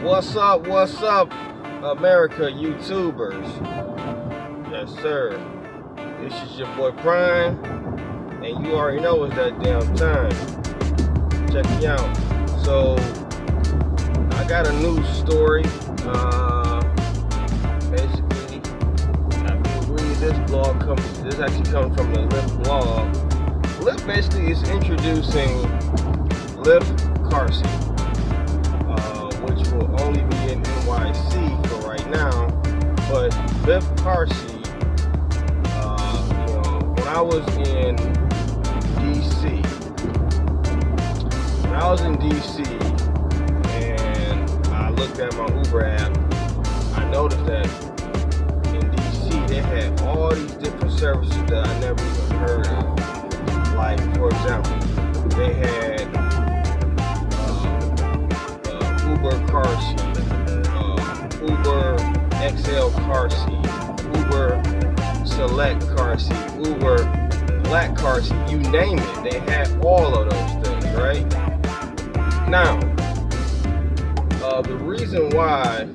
What's up, America YouTubers? Yes, sir. This is your boy Prime, and you already know it's that damn time. Check me out. So, I got a news story. Basically, I believe this actually comes from the Lyft blog. Lyft basically is introducing Lyft car seat, which will only be in NYC for right now. But Lyft car seat, when I was in DC, and I looked at my Uber app, I noticed that in DC they had all these different services that I never even heard of. Like, for example, they had Uber car seat, Uber XL car seat, Uber Select car seat, Uber Black car seat, you name it. They had all of those things, right? Now, the reason why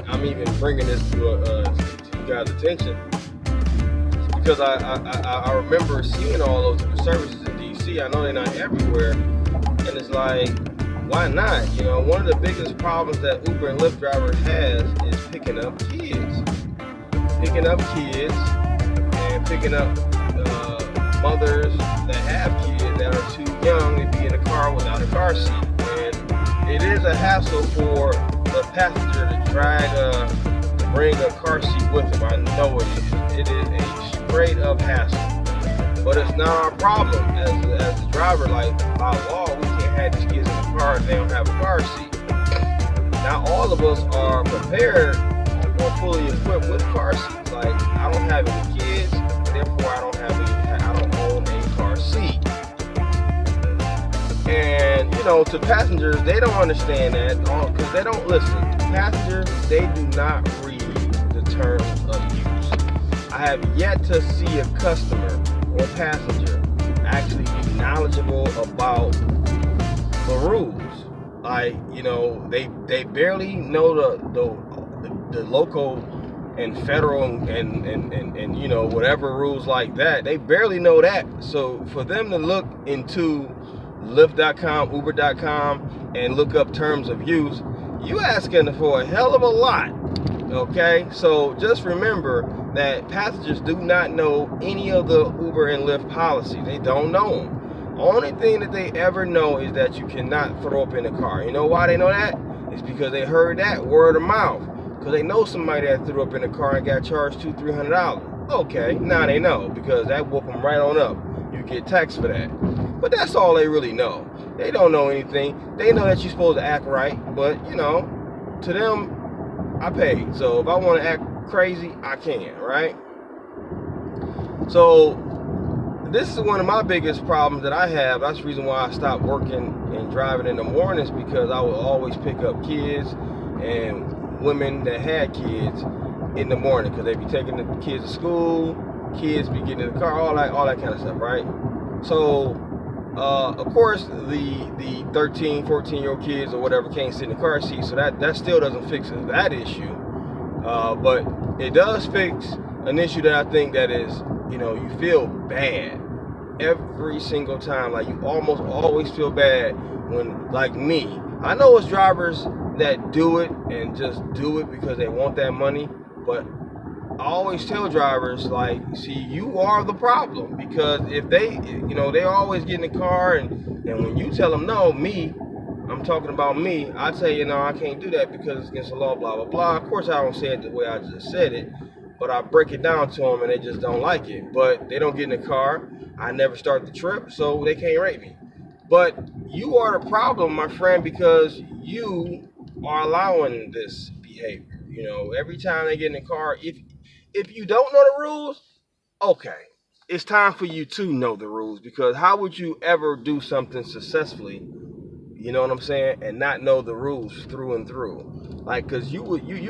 I'm even bringing this to you guys' attention is because I remember seeing all those different services in DC. I know they're not everywhere, and it's like, why not? You know, one of the biggest problems that Uber and Lyft drivers has is picking up kids and picking up mothers that have kids that are too young to be in a car without a car seat. And it is a hassle for the passenger to bring a car seat with them. I know it is. It is a straight up hassle. But it's not our problem as a driver. Like, by law, we can't have these kids in the car if they don't have a car seat. Now, all of us are prepared or fully equipped with car seats. Like, I don't have any kids, therefore I don't own a car seat. And, to passengers, they don't understand that because they don't listen. Passengers, they do not read the terms of use. I have yet to see a customer or passenger actually be knowledgeable about the rules. Like, they barely know the local and federal and whatever rules like that. They barely know that. So for them to look into Lyft.com, Uber.com, and look up terms of use, you asking for a hell of a lot. Okay, so just remember that passengers do not know any of the Uber and Lyft policies. They don't know them. Only thing that they ever know is that you cannot throw up in the car. You know why they know that? It's because they heard that word of mouth. Because they know somebody that threw up in the car and got charged $200-300. Okay, now they know, because that whoop them right on up. You get taxed for that. But that's all they really know. They don't know anything. They know that you're supposed to act right, but to them, I paid. So if I want to act crazy, I can, right? So this is one of my biggest problems that I have. That's the reason why I stopped working and driving in the mornings, because I would always pick up kids and women that had kids in the morning, because they be taking the kids to school, kids be getting in the car, all that kind of stuff, right? So of course the 13, 14-year-old kids or whatever can't sit in the car seat, so that still doesn't fix that issue, but it does fix an issue that I think that is, you feel bad every single time. Like, you almost always feel bad when, like me, I know it's drivers that do it and just do it because they want that money, but I always tell drivers, like, see, you are the problem, because if they, they always get in the car, and when you tell them no, I'm talking about me, I tell you, no, I can't do that because it's against the law, blah, blah, blah. Of course, I don't say it the way I just said it, but I break it down to them, and they just don't like it. But they don't get in the car. I never start the trip, so they can't rate me. But you are the problem, my friend, because you are allowing this behavior. Every time they get in the car, if you don't know the rules, okay, it's time for you to know the rules, because how would you ever do something successfully, you know what I'm saying, and not know the rules through and through? Like, because you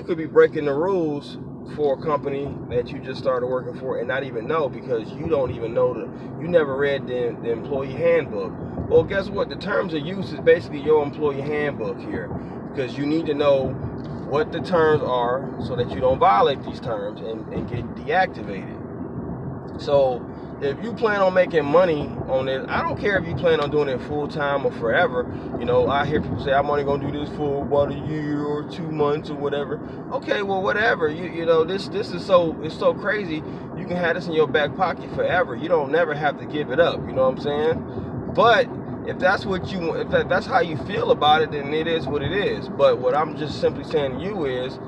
could be breaking the rules for a company that you just started working for and not even know, because you don't even know you never read the employee handbook. Well, guess what? The terms of use is basically your employee handbook here, because you need to know what the terms are so that you don't violate these terms and get deactivated. So if you plan on making money on this, I don't care if you plan on doing it full time or forever. You know, I hear people say I'm only gonna do this for about a year or 2 months or whatever. Okay, well, whatever. You know, this is so crazy. You can have this in your back pocket forever. You don't never have to give it up. You know what I'm saying? But if that's what you, if that's how you feel about it, then it is what it is. But what I'm just simply saying to you is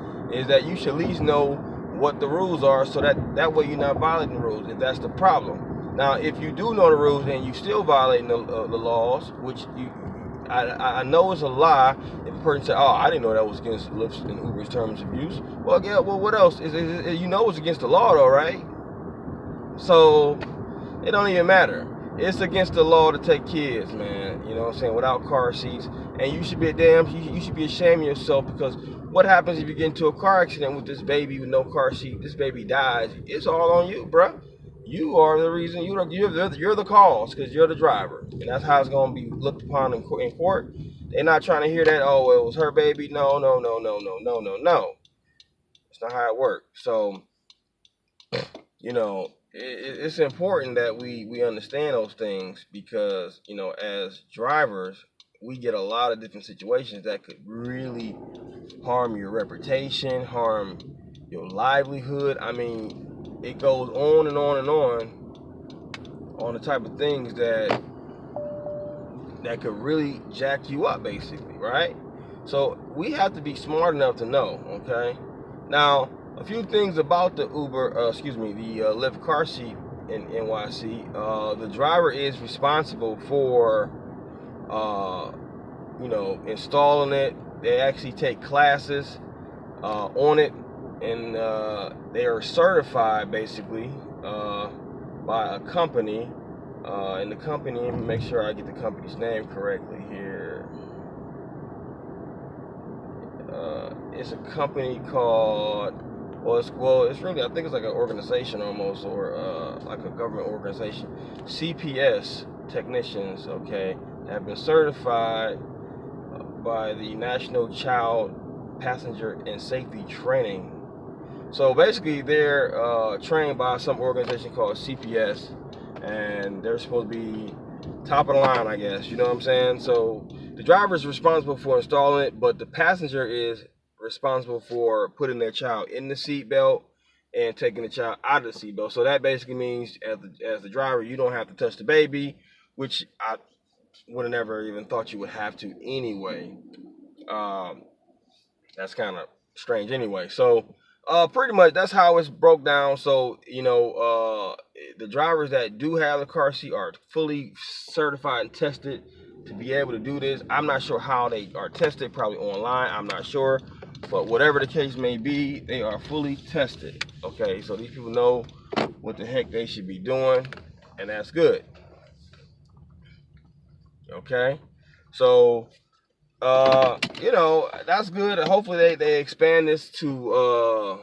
that you should at least know what the rules are, so that way you're not violating the rules, if that's the problem. Now, if you do know the rules and you still violating the laws, which I know is a lie. If a person said, "Oh, I didn't know that was against Lyft and Uber's terms of use," well, yeah, well, what else? You know it's against the law, though, right? So it don't even matter. It's against the law to take kids, man. You know what I'm saying? Without car seats, and you should be you should be ashamed of yourself, because what happens if you get into a car accident with this baby with no car seat? This baby dies. It's all on you, bruh. You are the reason. You're the cause, because you're the driver, and that's how it's gonna be looked upon in court. They're not trying to hear that. Oh, well, it was her baby. No. It's not how it works. So, you know, it's important that we understand those things, because, you know, as drivers, we get a lot of different situations that could really harm your reputation, harm your livelihood. I mean, it goes on and on and on the type of things that could really jack you up, basically, right? So we have to be smart enough to know, okay? Now, a few things about the the Lyft car seat in NYC. The driver is responsible for, you know, installing it. They actually take classes on it, and they are certified basically by a company. And the company, let me make sure I get the company's name correctly here. It's a company called, it's really, I think it's like an organization almost, or like a government organization. CPS technicians, okay, have been certified by the National Child Passenger and Safety Training. So basically, they're trained by some organization called CPS, and they're supposed to be top of the line, I guess. You know what I'm saying? So the driver is responsible for installing it, but the passenger is responsible for putting their child in the seatbelt and taking the child out of the seatbelt. So that basically means, as the driver, you don't have to touch the baby, which I would have never even thought you would have to anyway. That's kind of strange anyway. So pretty much that's how it's broke down. So, you know, the drivers that do have the car seat are fully certified and tested to be able to do this. I'm not sure how they are tested, probably online, I'm not sure. But whatever the case may be, they are fully tested. Okay, so these people know what the heck they should be doing, and that's good. Okay, so you know, that's good. Hopefully they expand this to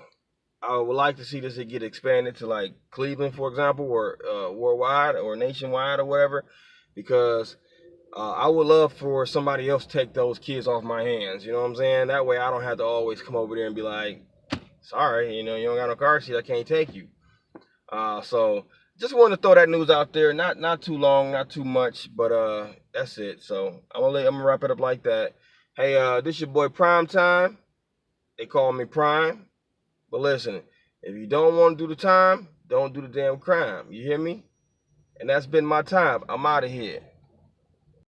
I would like to see this get expanded to like Cleveland, for example, or worldwide or nationwide or whatever, because I would love for somebody else to take those kids off my hands. You know what I'm saying? That way I don't have to always come over there and be like, sorry, you know, you don't got no car seat, I can't take you. So just wanted to throw that news out there. Not too long, not too much, but that's it. So I'm gonna wrap it up like that. Hey, this your boy Prime Time. They call me Prime. But listen, if you don't want to do the time, don't do the damn crime. You hear me? And that's been my time. I'm out of here.